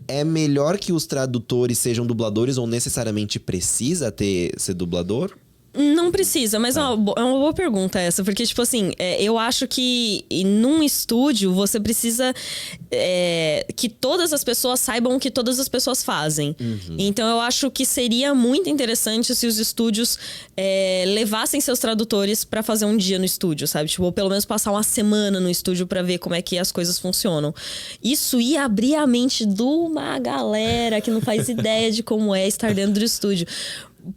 É melhor que os tradutores sejam dubladores ou necessariamente precisa ser dublador? Não precisa, mas é uma boa pergunta essa. Porque, tipo assim, eu acho que num estúdio você precisa que todas as pessoas saibam o que todas as pessoas fazem. Então eu acho que seria muito interessante se os estúdios levassem seus tradutores pra fazer um dia no estúdio, sabe? Tipo, ou pelo menos passar uma semana no estúdio pra ver como é que as coisas funcionam. Isso ia abrir a mente de uma galera que não faz ideia de como é estar dentro do estúdio.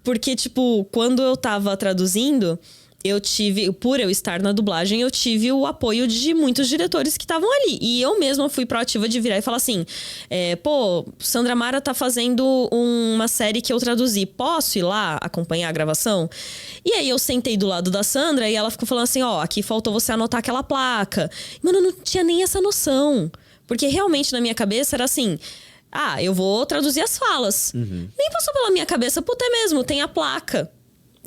Porque, tipo, quando eu tava traduzindo, por eu estar na dublagem, eu tive o apoio de muitos diretores que estavam ali. E eu mesma fui proativa de virar e falar assim, Sandra Mara tá fazendo uma série que eu traduzi, posso ir lá acompanhar a gravação? E aí eu sentei do lado da Sandra e ela ficou falando assim, aqui faltou você anotar aquela placa. Mano, eu não tinha nem essa noção. Porque realmente na minha cabeça era assim... eu vou traduzir as falas. Nem passou pela minha cabeça, puta, é mesmo, tem a placa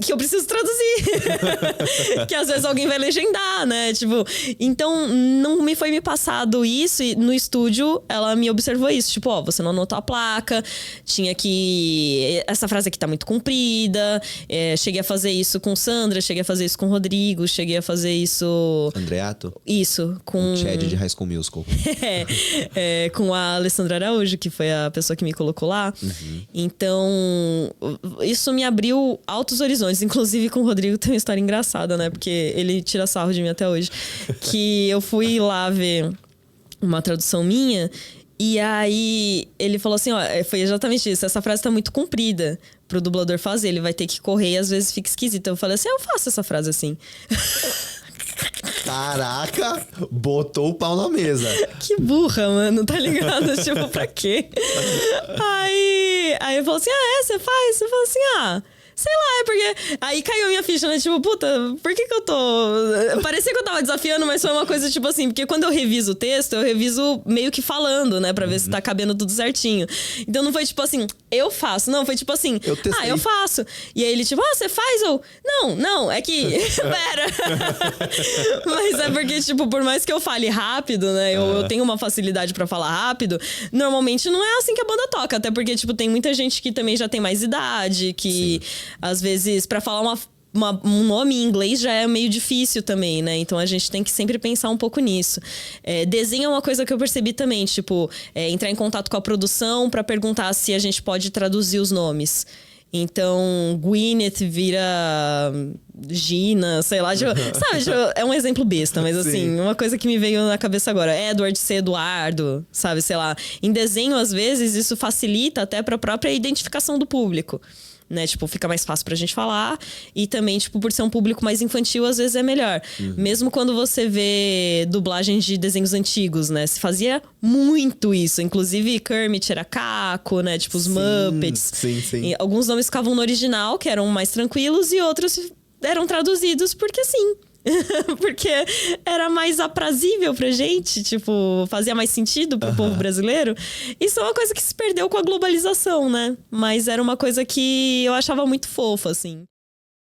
que eu preciso traduzir. Que às vezes alguém vai legendar, né? Tipo, então não me foi me passado isso. E no estúdio ela me observou isso. Tipo, você não anotou a placa. Tinha que... Essa frase aqui tá muito comprida. Cheguei a fazer isso com Sandra. Cheguei a fazer isso com Rodrigo. Cheguei a fazer isso... Andreato? Isso, com... O Chad de High School Musical. Com a Alessandra Araújo, que foi a pessoa que me colocou lá. Então, isso me abriu altos horizontes. Inclusive, com o Rodrigo tem uma história engraçada, né? Porque ele tira sarro de mim até hoje. Que eu fui lá ver uma tradução minha... E aí, ele falou assim, foi exatamente isso. Essa frase tá muito comprida pro dublador fazer. Ele vai ter que correr e às vezes fica esquisito. Eu falei assim, eu faço essa frase assim. Caraca, botou o pau na mesa. Que burra, mano, tá ligado? Tipo, pra quê? Aí ele falou assim, você faz? Eu falei assim, sei lá, é porque... Aí caiu a minha ficha, né? Tipo, puta, por que eu tô... Parecia que eu tava desafiando, mas foi uma coisa tipo assim... Porque quando eu reviso o texto, eu reviso meio que falando, né? Pra ver se tá cabendo tudo certinho. Então não foi tipo assim, eu faço. Não, foi tipo assim, eu faço. E aí ele tipo, você faz? Ou... Não, é que... Pera. Mas é porque, tipo, por mais que eu fale rápido, né? Eu tenho uma facilidade pra falar rápido. Normalmente não é assim que a banda toca. Até porque, tipo, tem muita gente que também já tem mais idade, que... Sim. Às vezes, pra falar um nome em inglês já é meio difícil também, né? Então a gente tem que sempre pensar um pouco nisso. Desenho é uma coisa que eu percebi também, tipo, entrar em contato com a produção pra perguntar se a gente pode traduzir os nomes. Então, Gwyneth vira Gina, sei lá. Tipo, sabe, tipo, é um exemplo besta, mas assim, uma coisa que me veio na cabeça agora. Edward ser Eduardo, sabe, sei lá. Em desenho, às vezes, isso facilita até pra própria identificação do público. Né? Tipo, fica mais fácil pra gente falar. E também, tipo, por ser um público mais infantil, às vezes é melhor. Mesmo quando você vê dublagens de desenhos antigos, né? Se fazia muito isso. Inclusive, Kermit era Caco, né? Tipo, os Muppets. Sim. E alguns nomes ficavam no original, que eram mais tranquilos. E outros eram traduzidos porque sim. Porque era mais aprazível pra gente, tipo, fazia mais sentido pro povo brasileiro. Isso é uma coisa que se perdeu com a globalização, né? Mas era uma coisa que eu achava muito fofa, assim.